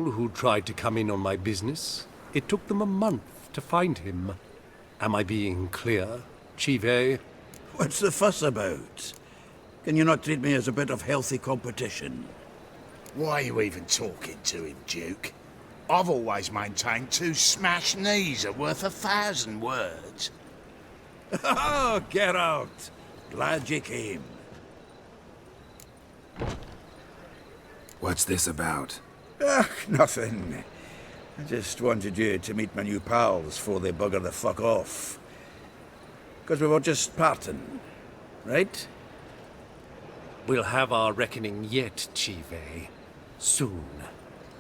people who tried to come in on my business. It took them a month to find him. Am I being clear, Chive? What's the fuss about? Can you not treat me as a bit of healthy competition? Why are you even talking to him, Duke? I've always maintained 2 smashed knees are worth 1,000 words. Oh, get out! Glad you came. What's this about? Nothing. I just wanted you to meet my new pals before they bugger the fuck off. Because we were just parting, right? We'll have our reckoning yet, Chive. Soon.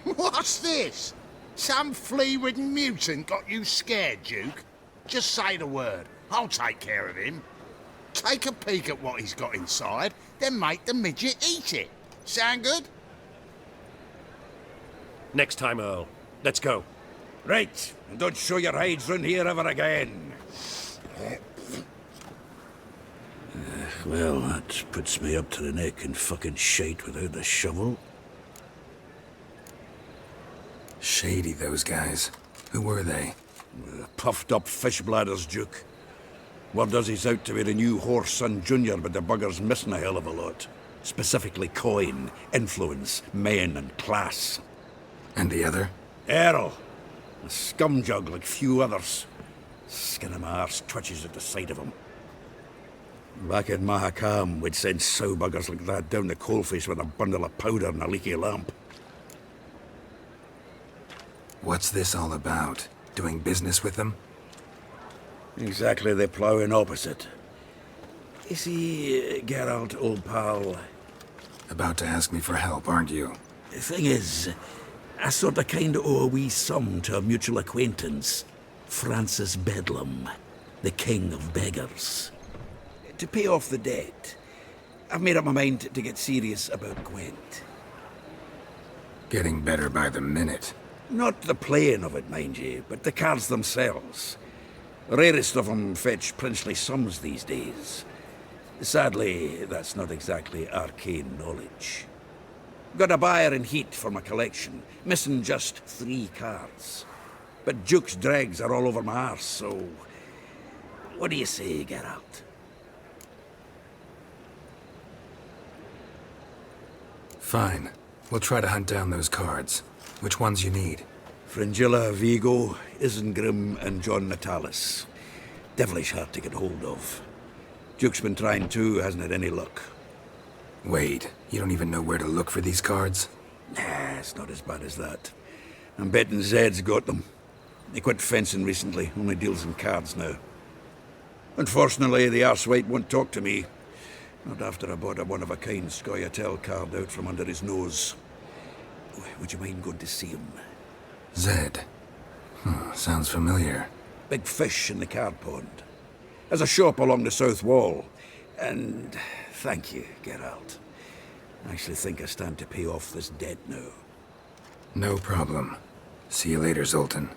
What's this? Some flea-ridden mutant got you scared, Duke? Just say the word. I'll take care of him. Take a peek at what he's got inside, then make the midget eat it. Sound good? Next time, Earl. Let's go. Right, and don't show your hides round here ever again. Well, that puts me up to the neck in fucking shite without a shovel. Shady, those guys. Who were they? Puffed up fish bladders, Duke. Word does he's out to be the new Horse-son Junior, but the bugger's missing a hell of a lot. Specifically coin, influence, men, and class. And the other? Earl. A scumjug like few others. Skin of my arse twitches at the sight of him. Back in Mahakam, we'd send sow buggers like that down the coalface with a bundle of powder and a leaky lamp. What's this all about? Doing business with them? Exactly the ploughing opposite. You see, Geralt, old pal... About to ask me for help, aren't you? The thing is, I sort of kinda owe a wee sum to a mutual acquaintance. Francis Bedlam, the king of beggars. To pay off the debt, I've made up my mind to get serious about Gwent. Getting better by the minute. Not the playing of it, mind you, but the cards themselves. The rarest of them fetch princely sums these days. Sadly, that's not exactly arcane knowledge. Got a buyer in heat for my collection, missing just 3 cards. But Duke's dregs are all over my arse, so... What do you say, Geralt? Fine. We'll try to hunt down those cards. Which ones you need? Fringilla, Vigo, Isengrim, and John Natalis. Devilish hard to get hold of. Duke's been trying too, hasn't had any luck. Wait, you don't even know where to look for these cards? Nah, it's not as bad as that. I'm betting Zed's got them. He quit fencing recently, only deals in cards now. Unfortunately, the arsewite won't talk to me. Not after I bought a one-of-a-kind Scoia'tael card out from under his nose. Would you mind going to see him? Zed. Sounds familiar. Big fish in the card pond. There's a shop along the south wall. And thank you, Geralt. I actually think I stand to pay off this debt now. No problem. See you later, Zoltan.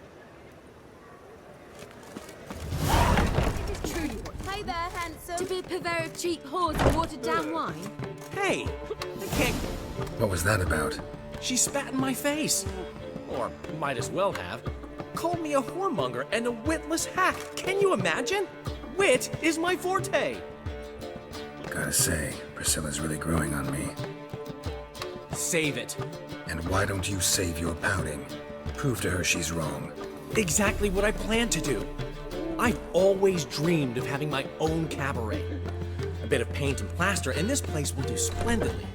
Hey there, handsome. To be a purveyor of cheap whores and watered-down wine? Hey, I can't... What was that about? She spat in my face. Or might as well have. Called me a whoremonger and a witless hack. Can you imagine? Wit is my forte. Gotta say, Priscilla's really growing on me. Save it. And why don't you save your pouting? Prove to her she's wrong. Exactly what I plan to do. I've always dreamed of having my own cabaret. A bit of paint and plaster, and this place will do splendidly.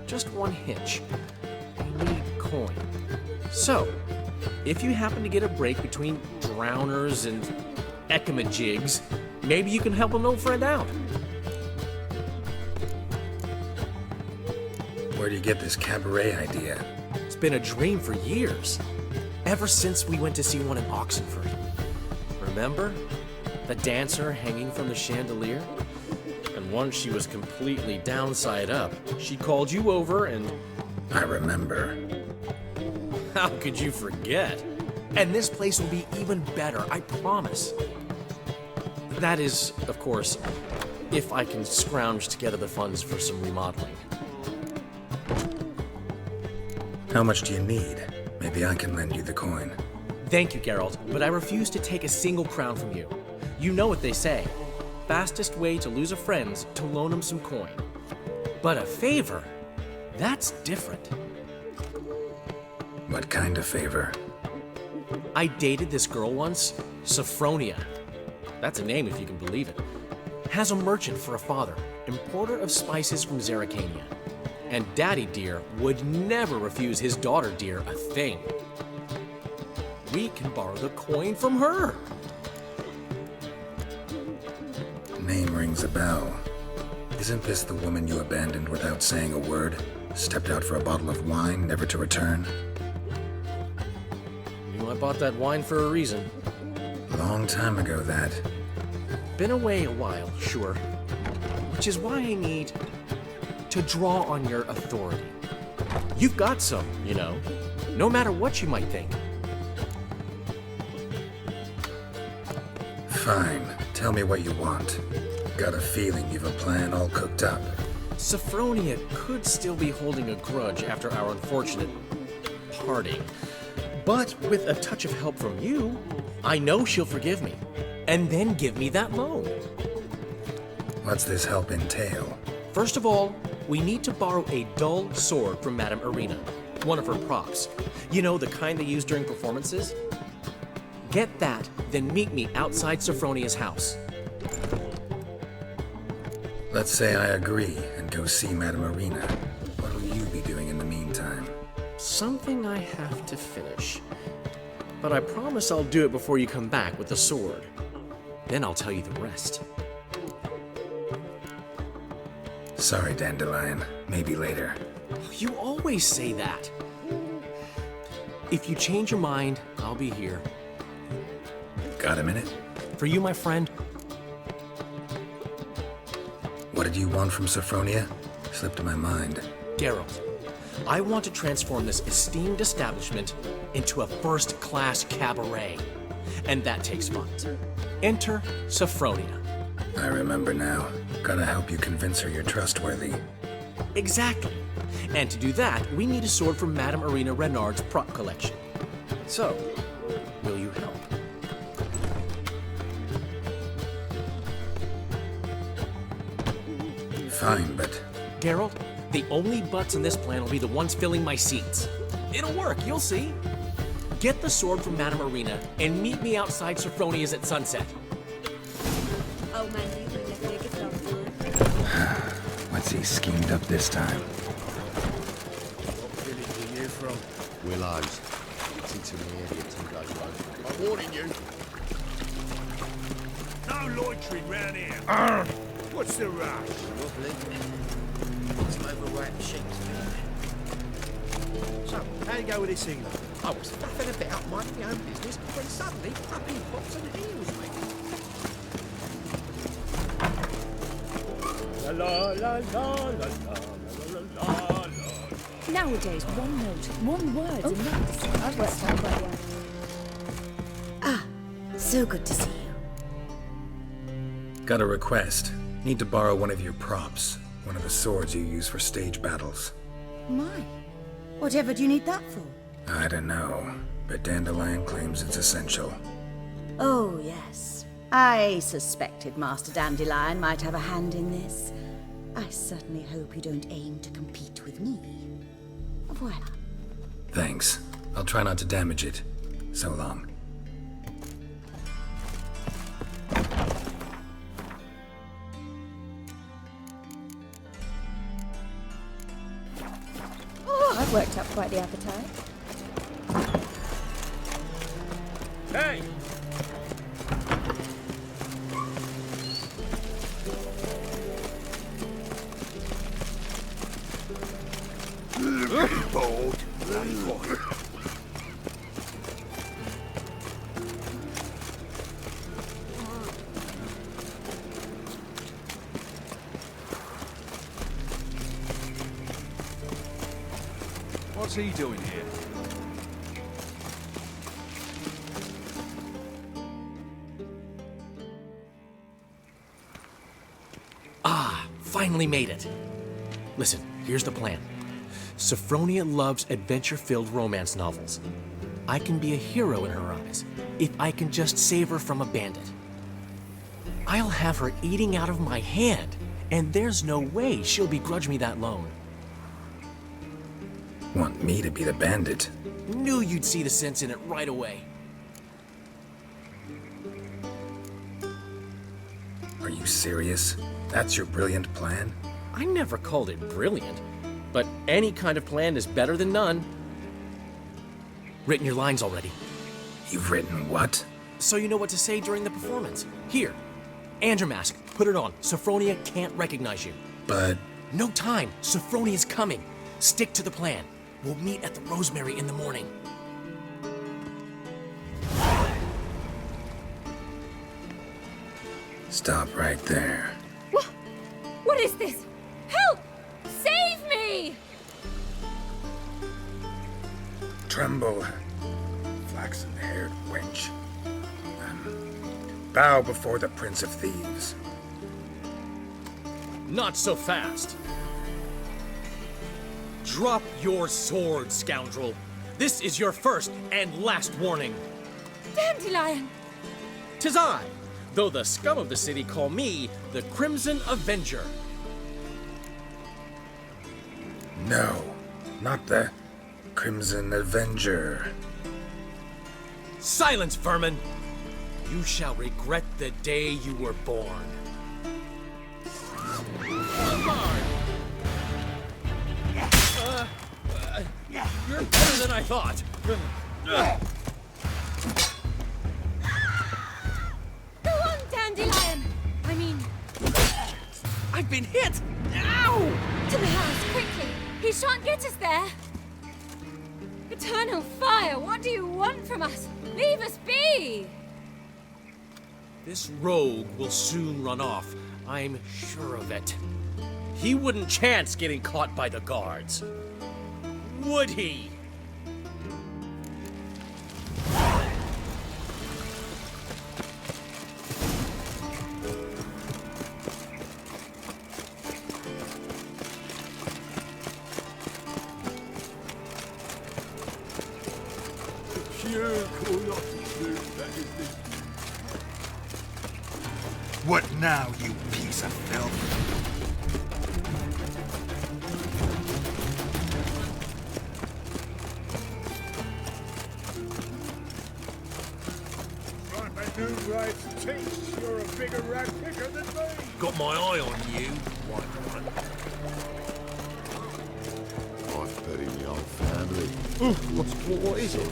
Just one hitch. I need coin. So, if you happen to get a break between drowners and ekamajigs, maybe you can help an old friend out. Where do you get this cabaret idea? It's been a dream for years. Ever since we went to see one in Oxenford. Remember? The dancer hanging from the chandelier? And once she was completely downside up, she called you over and... I remember. How could you forget? And this place will be even better, I promise. That is, of course, if I can scrounge together the funds for some remodeling. How much do you need? Maybe I can lend you the coin. Thank you, Geralt, but I refuse to take a single crown from you. You know what they say. Fastest way to lose a friend's to loan him some coin. But a favor? That's different. What kind of favor? I dated this girl once, Sophronia. That's a name if you can believe it. Has a merchant for a father, importer of spices from Zerrikania. And Daddy Dear would never refuse his daughter Dear a thing. We can borrow the coin from her. Name rings a bell. Isn't this the woman you abandoned without saying a word? Stepped out for a bottle of wine, never to return? Knew I bought that wine for a reason. Long time ago, that. Been away a while, sure. Which is why I need to draw on your authority. You've got some, you know, no matter what you might think. Fine. Tell me what you want. Got a feeling you've a plan all cooked up. Sophronia could still be holding a grudge after our unfortunate parting. But with a touch of help from you, I know she'll forgive me. And then give me that loan. What's this help entail? First of all, we need to borrow a dull sword from Madame Arena, one of her props. You know, the kind they use during performances? Get that, then meet me outside Sophronia's house. Let's say I agree and go see Madame Arena. What'll you be doing in the meantime? Something I have to finish. But I promise I'll do it before you come back with the sword. Then I'll tell you the rest. Sorry, Dandelion. Maybe later. You always say that. If you change your mind, I'll be here. Got a minute? For you, my friend, What did you want from Sophronia? Slipped my mind. Geralt, I want to transform this esteemed establishment into a first-class cabaret. And that takes funds. Enter Sophronia. I remember now. Gotta help you convince her you're trustworthy. Exactly. And to do that, we need a sword from Madame Arena Renard's prop collection. So, will you help? Fine, but Geralt, the only butts in this plan will be the ones filling my seats. It'll work, you'll see. Get the sword from Madame Arena and meet me outside Sophronia's at sunset. Oh man, you would definitely get it on. what's he schemed up this time? What village are you from? Willows. It's into the area, Tingo Road. I'm warning you. No loitering round here. What's the rush? Lovely. Some overripe Shakespeare. So, how you go with this thing? I was faffing about minding my own business when suddenly up he pops and heals me. La la la la la la la la. Nowadays, one note, one word's enough to say. I've worked out quite well. Ah, so good to see you. Got a request. Need to borrow one of your props. One of the swords you use for stage battles. My, whatever do you need that for? I don't know, but Dandelion claims it's essential. Oh, yes. I suspected Master Dandelion might have a hand in this. I certainly hope you don't aim to compete with me. Voilà. Thanks. I'll try not to damage it. So long. Oh, I've worked up quite the appetite. Hey! Bored. Bloody boy. What's he doing here? Finally made it. Listen, here's the plan. Sophronia loves adventure-filled romance novels. I can be a hero in her eyes if I can just save her from a bandit. I'll have her eating out of my hand, and there's no way she'll begrudge me that loan. Want me to be the bandit? Knew you'd see the sense in it right away. Are you serious? That's your brilliant plan? I never called it brilliant, but any kind of plan is better than none. Written your lines already, You've written what? so you know what to say during the performance. Here, and your mask. Put it on. Sophronia can't recognize you. But No time. Sophronia's coming. Stick to the plan. We'll meet at the Rosemary in the morning. stop right there. What is this? Help! Save me! Tremble, flaxen-haired wench. Bow before the Prince of Thieves. Not so fast. Drop your sword, scoundrel. This is your first and last warning. Dandelion! 'Tis I, though the scum of the city call me the Crimson Avenger. No, not the Crimson Avenger. Silence, vermin! You shall regret the day you were born. You're better than I thought. Go on, Dandelion! I mean, I've been hit! Ow! to the house, quickly! He shan't get us there! Eternal fire, what do you want from us? Leave us be! This rogue will soon run off. I'm sure of it. He wouldn't chance getting caught by the guards. Would he? What now, you piece of filth? From a new bride's taste, you're a bigger rat picker than me. Got my eye on you, white one. I've buried my own family. What is it?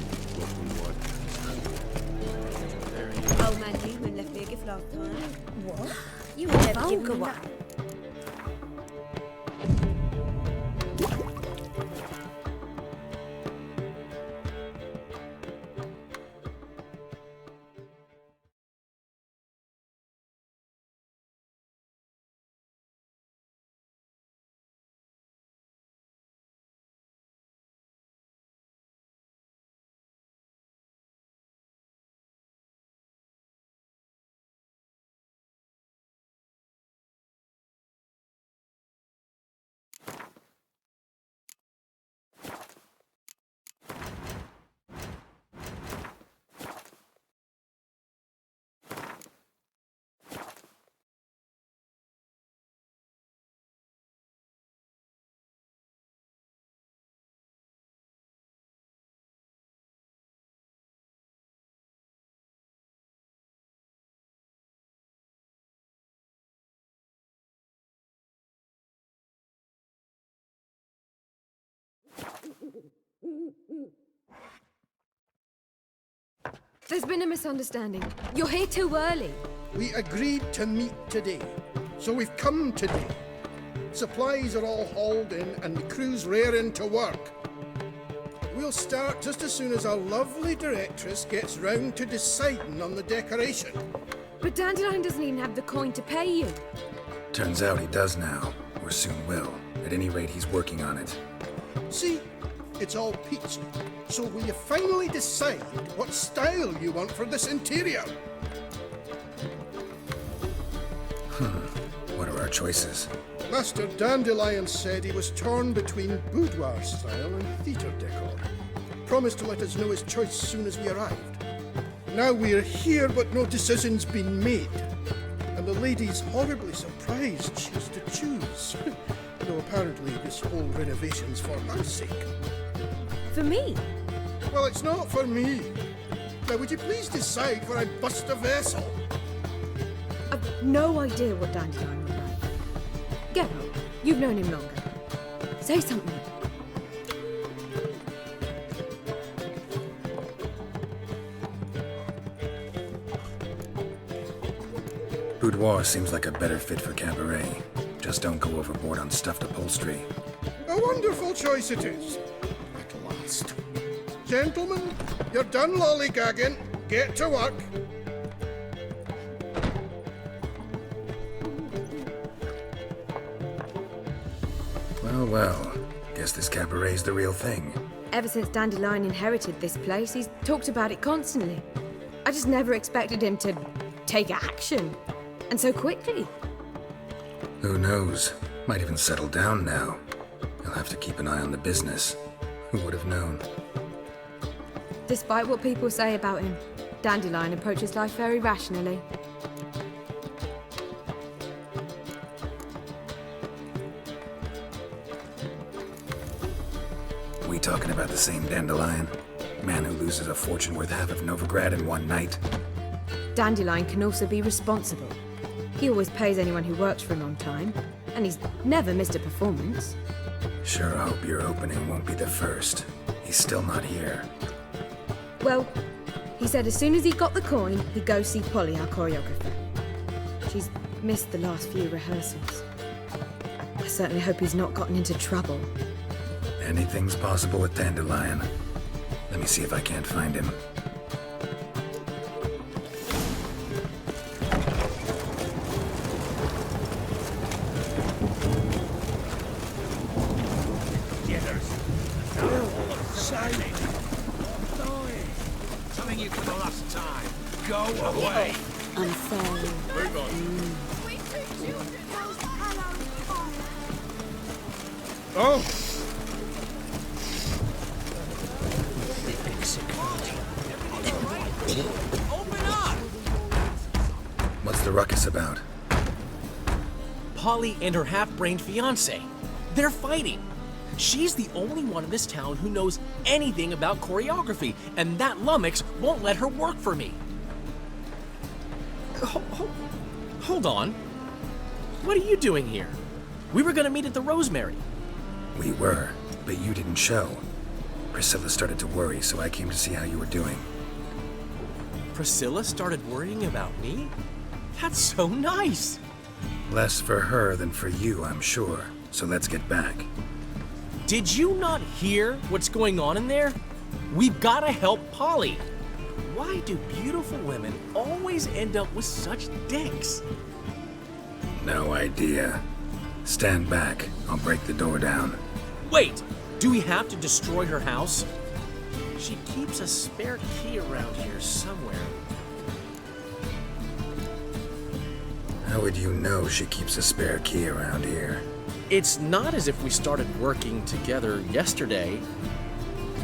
Oh man, you wouldn't left me a gift last time. What? You would never give me one. There's been a misunderstanding. You're here too early. We agreed to meet today, so we've come today. Supplies are all hauled in and the crew's raring to work. We'll start just as soon as our lovely directress gets round to deciding on the decoration. But Dandelion doesn't even have the coin to pay you. Turns out he does now, or soon will. At any rate, he's working on it. See, it's all peachy. So will you finally decide what style you want for this interior? What are our choices? Master Dandelion said he was torn between boudoir style and theatre decor. Promised to let us know his choice soon as we arrived. Now we're here, but no decision's been made. And the lady's horribly surprised she has to choose. Though apparently this whole renovation's for her sake. For me? Well, it's not for me. Now, would you please decide where I bust a vessel? I've no idea what Dandelion would like. Geralt, you've known him longer. Say something. Boudoir seems like a better fit for Cabaret. Just don't go overboard on stuffed upholstery. A wonderful choice it is. At last. Gentlemen, you're done lollygagging. Get to work. Well, well. Guess this Cabaret's the real thing. Ever since Dandelion inherited this place, he's talked about it constantly. I just never expected him to take action. And so quickly. Who knows? Might even settle down now. He'll have to keep an eye on the business. Who would have known? Despite what people say about him, Dandelion approaches life very rationally. We talking about the same Dandelion? Man who loses a fortune worth half of Novigrad in one night? Dandelion can also be responsible. He always pays anyone who works for him on time, and he's never missed a performance. Sure hope your opening won't be the first. He's still not here. Well, he said as soon as he got the coin, he'd go see Polly, our choreographer. She's missed the last few rehearsals. I certainly hope he's not gotten into trouble. Anything's possible with Dandelion. Let me see if I can't find him. Telling you for the last time. Go away. I'm sorry. Move on. Oh! Open up! What's the ruckus about? Polly and her half-brained fiancé. They're fighting. She's the only one in this town who knows anything about choreography, and that lummox won't let her work for me. Hold on. What are you doing here? We were gonna meet at the Rosemary. We were, but you didn't show. Priscilla started to worry, so I came to see how you were doing. Priscilla started worrying about me? That's so nice. Less for her than for you, I'm sure. So let's get back. Did you not hear what's going on in there? We've got to help Polly. Why do beautiful women always end up with such dicks? No idea. Stand back. I'll break the door down. Wait, do we have to destroy her house? She keeps a spare key around here somewhere. How would you know she keeps a spare key around here? It's not as if we started working together yesterday.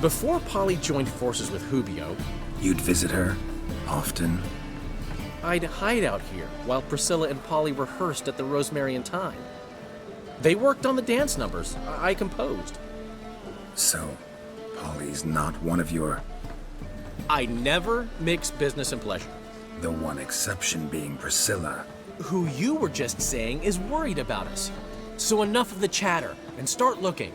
Before Polly joined forces with Hubio, You'd visit her? Often? I'd hide out here while Priscilla and Polly rehearsed at the Rosemary and Thyme. They worked on the dance numbers I composed. So, Polly's not one of your... I never mix business and pleasure. The one exception being Priscilla. Who you were just saying is worried about us. So enough of the chatter, and start looking.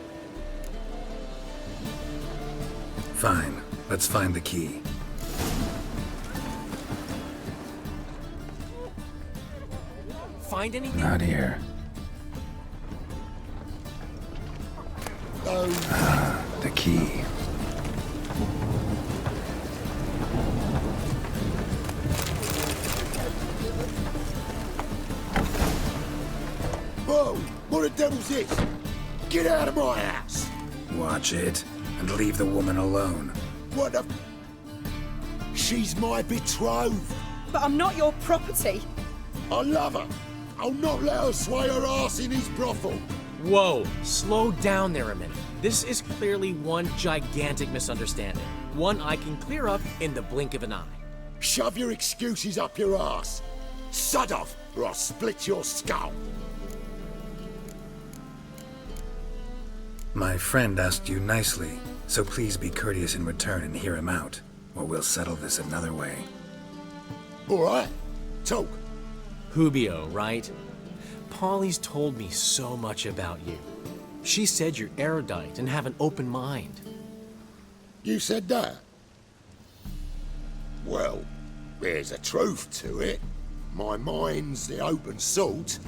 Fine. Let's find the key. Find anything? Not here. Ah, the key. Whoa! What the devil's this? Get out of my house! Watch it, and leave the woman alone. What the... She's my betrothed. But I'm not your property. I love her. I'll not let her sway her ass in his brothel. Whoa, slow down there a minute. This is clearly one gigantic misunderstanding. One I can clear up in the blink of an eye. Shove your excuses up your ass. Sod off, or I'll split your skull. My friend asked you nicely, so please be courteous in return and hear him out, or we'll settle this another way. All right, talk. Hubio, right? Polly's told me so much about you. She said you're erudite and have an open mind. You said that? Well, there's a truth to it. My mind's the open salt,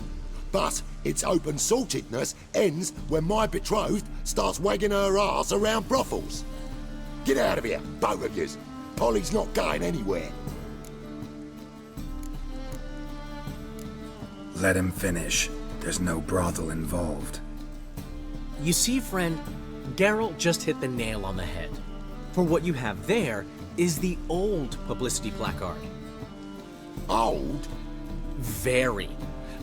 but its open saltedness ends when my betrothed starts wagging her ass around brothels. Get out of here, both of yous. Polly's not going anywhere. Let him finish. There's no brothel involved. You see, friend, Geralt just hit the nail on the head. For what you have there is the old publicity placard. Old? Very.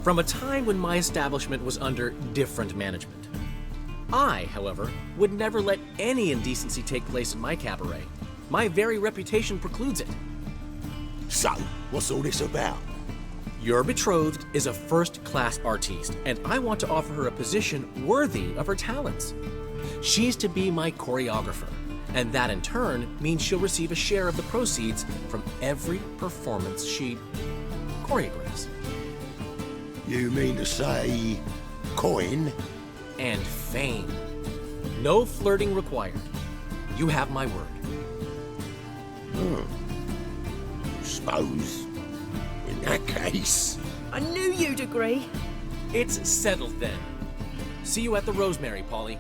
From a time when my establishment was under different management. I, however, would never let any indecency take place in my cabaret. My very reputation precludes it. So, what's all this about? Your betrothed is a first-class artiste, and I want to offer her a position worthy of her talents. She's to be my choreographer, and that in turn means she'll receive a share of the proceeds from every performance she choreographs. You mean to say coin? And fame. No flirting required. You have my word. Suppose, in that case... I knew you'd agree. It's settled then. See you at the Rosemary, Polly.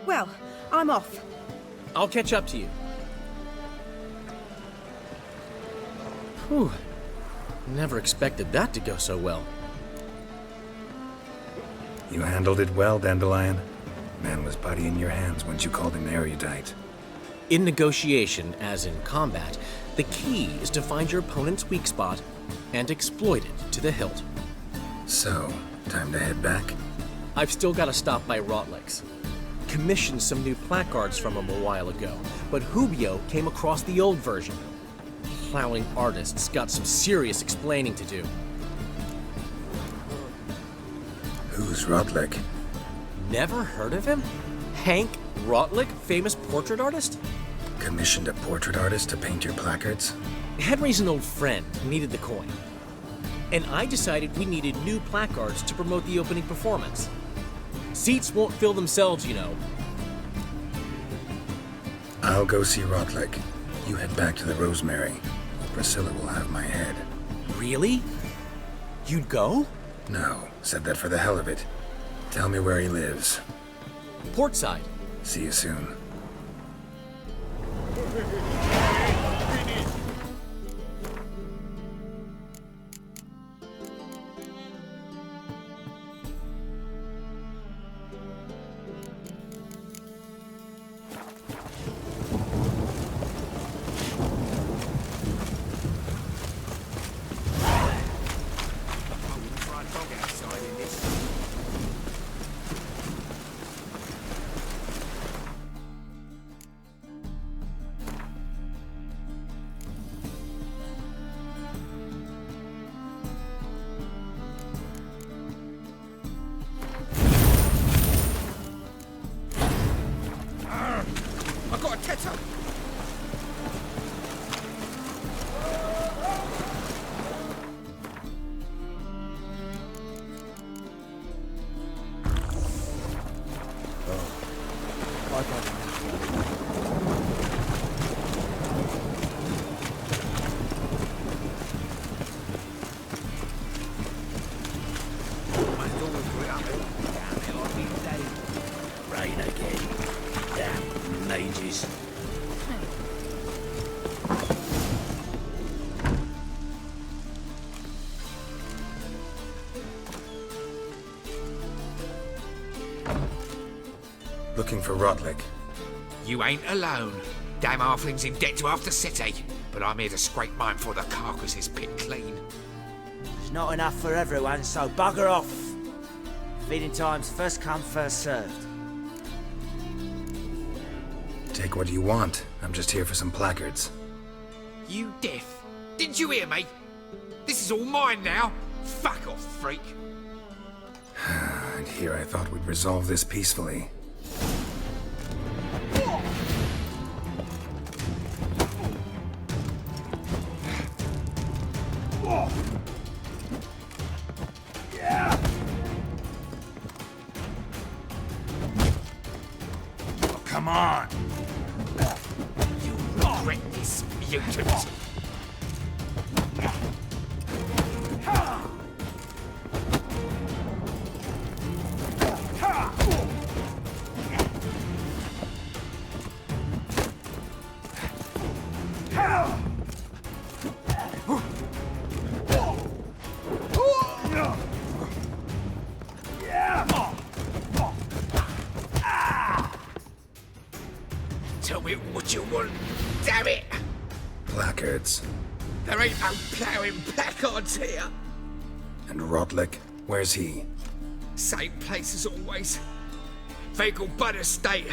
Well, I'm off. I'll catch up to you. Whew. Never expected that to go so well. You handled it well, Dandelion. Man was putty in your hands once you called him erudite. In negotiation, as in combat, the key is to find your opponent's weak spot and exploit it to the hilt. So, time to head back? I've still got to stop by Rotlick's. Commissioned some new placards from him a while ago, but Hubio came across the old version. Plowing artists got some serious explaining to do. Who's Rotlick? Never heard of him? Hank Rotlick, famous portrait artist? Commissioned a portrait artist to paint your placards? Henry's an old friend, needed the coin. And I decided we needed new placards to promote the opening performance. Seats won't fill themselves, you know. I'll go see Rotlick. You head back to the Rosemary. Priscilla will have my head. Really? You'd go? No, said that for the hell of it. Tell me where he lives. Portside. See you soon. I've got a tether. Rain again. Damn mages. Looking for Rotlick. You ain't alone. Damn halfling's in debt to half the city. But I'm here to scrape mine before the carcass is picked clean. There's not enough for everyone, so bugger off. Feeding time's first come, first served. Take what you want. I'm just here for some placards. You deaf? Didn't you hear me? This is all mine now. Fuck off, freak. And here I thought we'd resolve this peacefully. Come on! You regret this, mutant! Tell me what you want, damn it! Placards. There ain't no ploughing placards here. And Rotlick, where's he? Same place as always. Vehicle Bud Estate,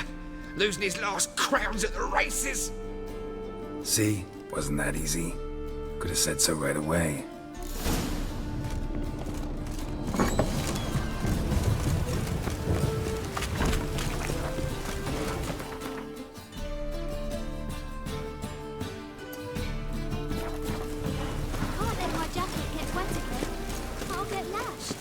losing his last crowns at the races. See? Wasn't that easy? Could have said so right away. Can't let my jacket get wet again. I'll get lashed.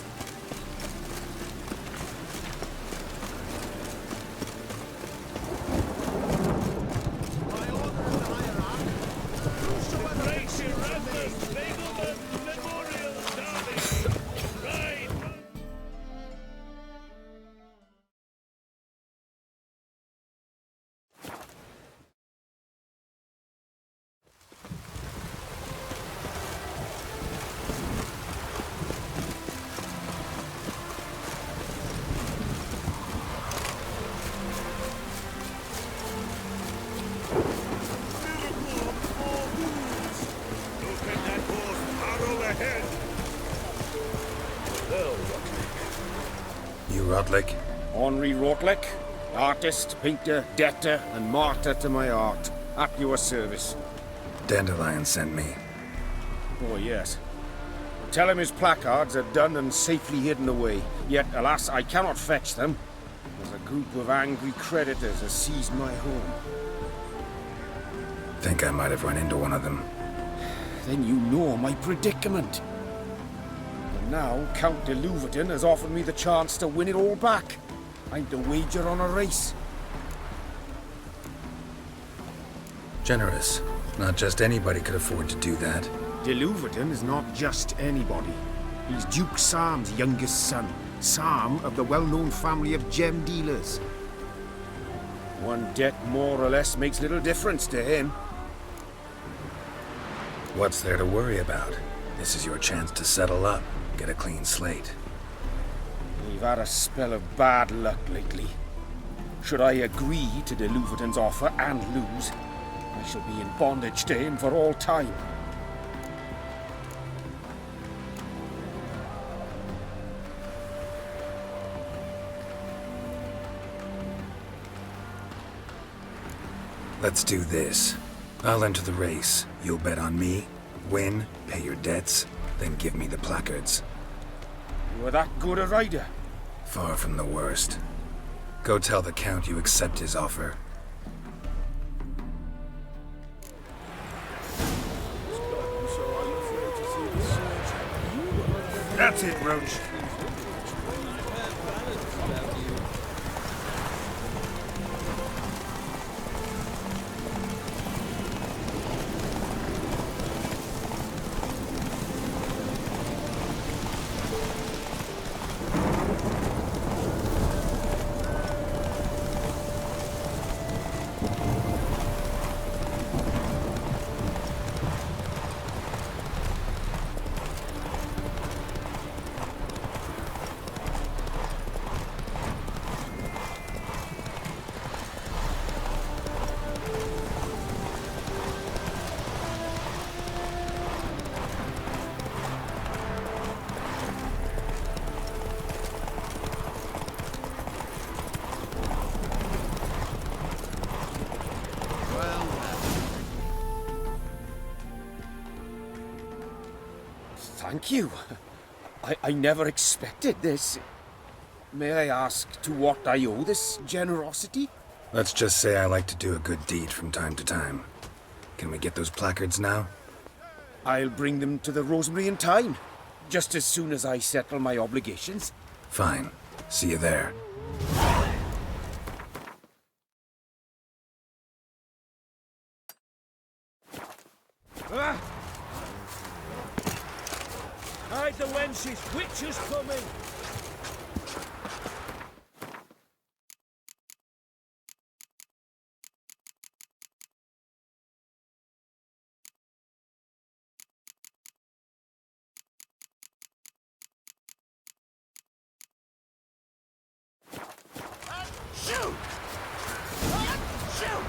You Rotlick? Henri Rotlick, artist, painter, debtor, and martyr to my art. At your service. Dandelion sent me. Oh, yes. Tell him his placards are done and safely hidden away. Yet, alas, I cannot fetch them, as a group of angry creditors has seized my home. Think I might have run into one of them. Then you know my predicament. And now, Count de Louverton has offered me the chance to win it all back. I'm to wager on a race. Generous. Not just anybody could afford to do that. De Louverton is not just anybody. He's Duke Sam's youngest son. Sam of the well-known family of gem dealers. One debt more or less makes little difference to him. What's there to worry about? This is your chance to settle up, get a clean slate. We've had a spell of bad luck lately. Should I agree to de Louverton's offer and lose, I shall be in bondage to him for all time. Let's do this. I'll enter the race. You'll bet on me, win, pay your debts, then give me the placards. You were that good a rider? Far from the worst. Go tell the Count you accept his offer. That's it, Roach. Thank you. I never expected this. May I ask to what I owe this generosity? Let's just say I like to do a good deed from time to time. Can we get those placards now? I'll bring them to the Rosemary in time, just as soon as I settle my obligations. Fine. See you there. Hide the wenches! Witches coming! Shoot! Shoot!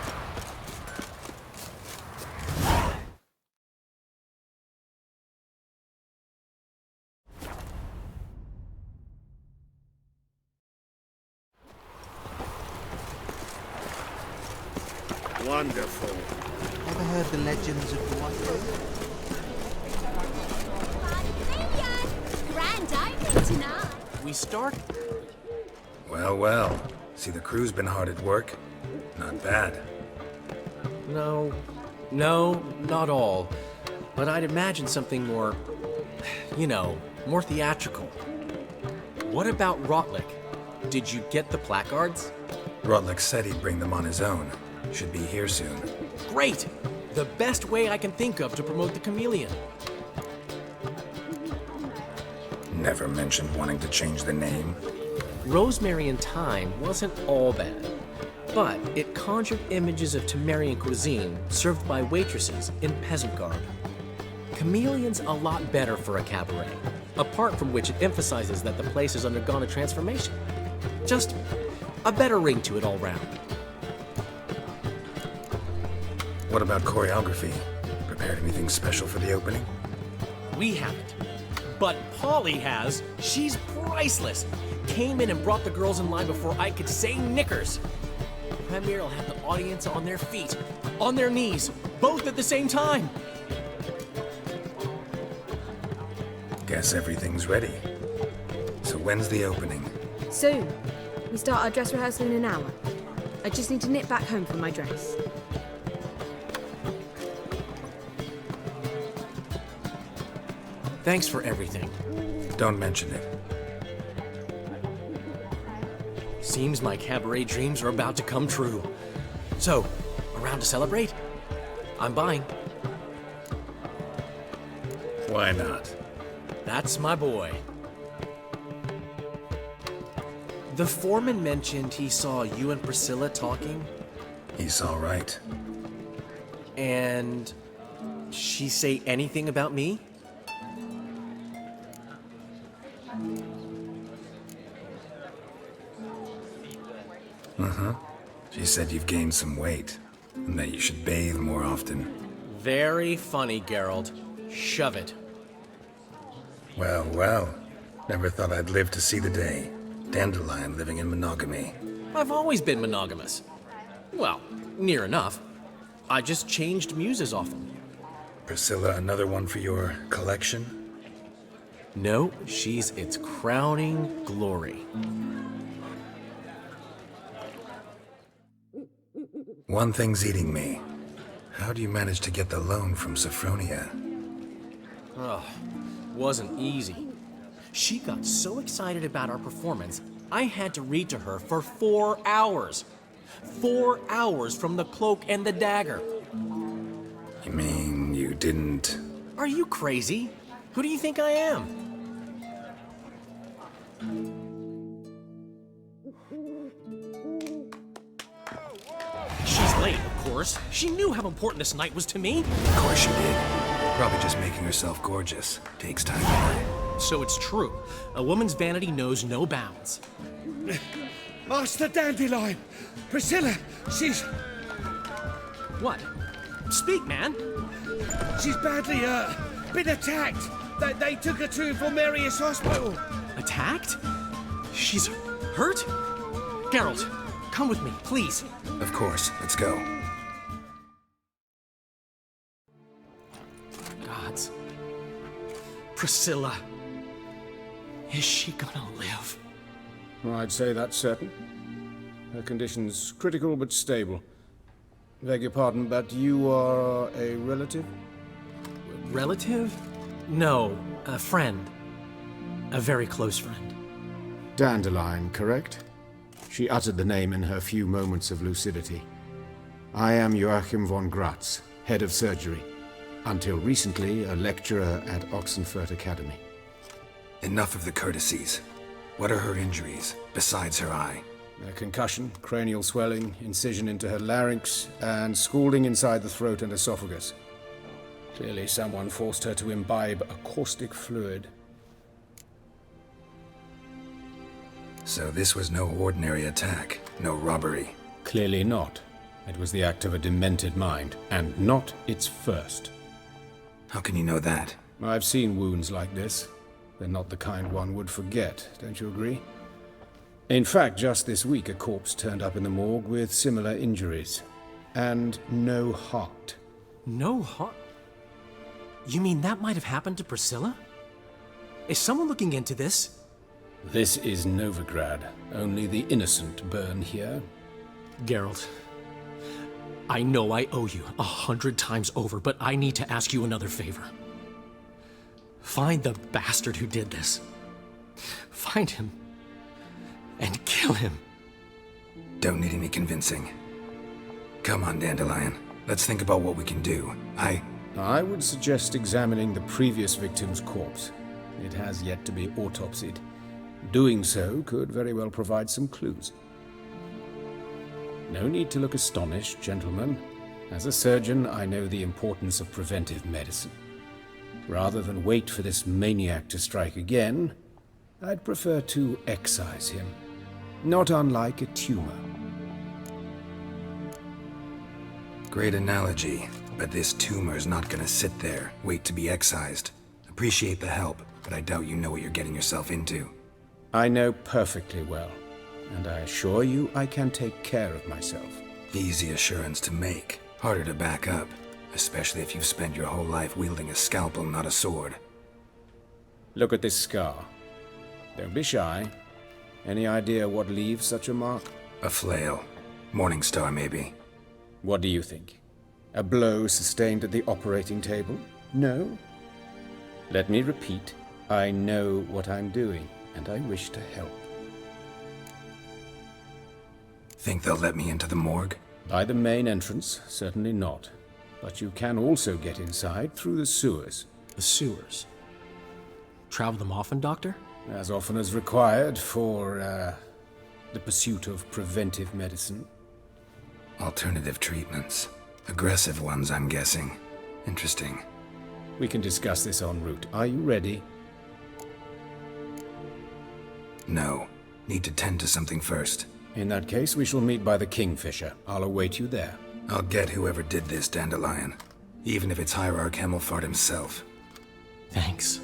Wonderful. Ever heard the legends of the White Lady? Grand opening tonight. We start? Well, well. See, the crew's been hard at work. Not bad. No, not all. But I'd imagine something more, more theatrical. What about Rotlick? Did you get the placards? Rotlick said he'd bring them on his own. Should be here soon. Great! The best way I can think of to promote the chameleon. Never mentioned wanting to change the name. Rosemary in Time wasn't all bad, but it conjured images of Temerian cuisine served by waitresses in peasant garb. Chameleon's a lot better for a cabaret, apart from which it emphasizes that the place has undergone a transformation. Just a better ring to it all round. What about choreography? Prepared anything special for the opening? We haven't. But Polly has. She's priceless. Came in and brought the girls in line before I could say knickers. The premiere will have the audience on their feet, on their knees, both at the same time. Guess everything's ready. So when's the opening? Soon. We start our dress rehearsal in an hour. I just need to nip back home for my dress. Thanks for everything. Don't mention it. Seems my cabaret dreams are about to come true. So, around to celebrate? I'm buying. Why not? That's my boy. The foreman mentioned he saw you and Priscilla talking. He's all right. And she say anything about me? She said you've gained some weight, and that you should bathe more often. Very funny, Geralt. Shove it. Well, well. Never thought I'd live to see the day. Dandelion living in monogamy. I've always been monogamous. Well, near enough. I just changed muses often. Priscilla, another one for your collection? No, she's its crowning glory. One thing's eating me. How do you manage to get the loan from Sophronia? Ugh, wasn't easy. She got so excited about our performance, I had to read to her for 4 hours. 4 hours from the Cloak and the Dagger. You mean you didn't... Are you crazy? Who do you think I am? She's late, of course. She knew how important this night was to me. Of course she did. Probably just making herself gorgeous. Takes time to learn. So it's true. A woman's vanity knows no bounds. Master Dandelion! Priscilla, she's... What? Speak, man. She's badly, been attacked. They took her to Vulmerius Hospital. Attacked? She's hurt? Geralt, come with me, please. Of course. Let's go. Gods. Priscilla. Is she gonna live? I'd say that's certain. Her condition's critical but stable. Beg your pardon, but you are a relative? Relative? No, a friend. A very close friend. Dandelion, correct? She uttered the name in her few moments of lucidity. I am Joachim von Gratz, head of surgery. Until recently, a lecturer at Oxenfurt Academy. Enough of the courtesies. What are her injuries, besides her eye? A concussion, cranial swelling, incision into her larynx, and scalding inside the throat and esophagus. Clearly someone forced her to imbibe a caustic fluid. So this was no ordinary attack, no robbery. Clearly not. It was the act of a demented mind, and not its first. How can you know that? I've seen wounds like this. They're not the kind one would forget, don't you agree? In fact, just this week a corpse turned up in the morgue with similar injuries. And no heart. No heart? You mean that might have happened to Priscilla? Is someone looking into this? This is Novigrad. Only the innocent burn here. Geralt, I know I owe you 100 times over, but I need to ask you another favor. Find the bastard who did this. Find him. And kill him. Don't need any convincing. Come on, Dandelion. Let's think about what we can do. I would suggest examining the previous victim's corpse. It has yet to be autopsied. Doing so could very well provide some clues. No need to look astonished, gentlemen. As a surgeon, I know the importance of preventive medicine. Rather than wait for this maniac to strike again, I'd prefer to excise him. Not unlike a tumor. Great analogy, but this tumor's not gonna sit there, wait to be excised. Appreciate the help, but I doubt you know what you're getting yourself into. I know perfectly well, and I assure you I can take care of myself. Easy assurance to make, harder to back up, especially if you've spent your whole life wielding a scalpel, not a sword. Look at this scar. Don't be shy. Any idea what leaves such a mark? A flail. Morningstar, maybe. What do you think? A blow sustained at the operating table? No? Let me repeat. I know what I'm doing, and I wish to help. Think they'll let me into the morgue? By the main entrance, certainly not. But you can also get inside through the sewers. The sewers? Travel them often, Doctor? As often as required for, the pursuit of preventive medicine. Alternative treatments. Aggressive ones, I'm guessing. Interesting. We can discuss this en route. Are you ready? No. Need to tend to something first. In that case, we shall meet by the Kingfisher. I'll await you there. I'll get whoever did this, Dandelion. Even if it's Hierarch Hemmelfart himself. Thanks.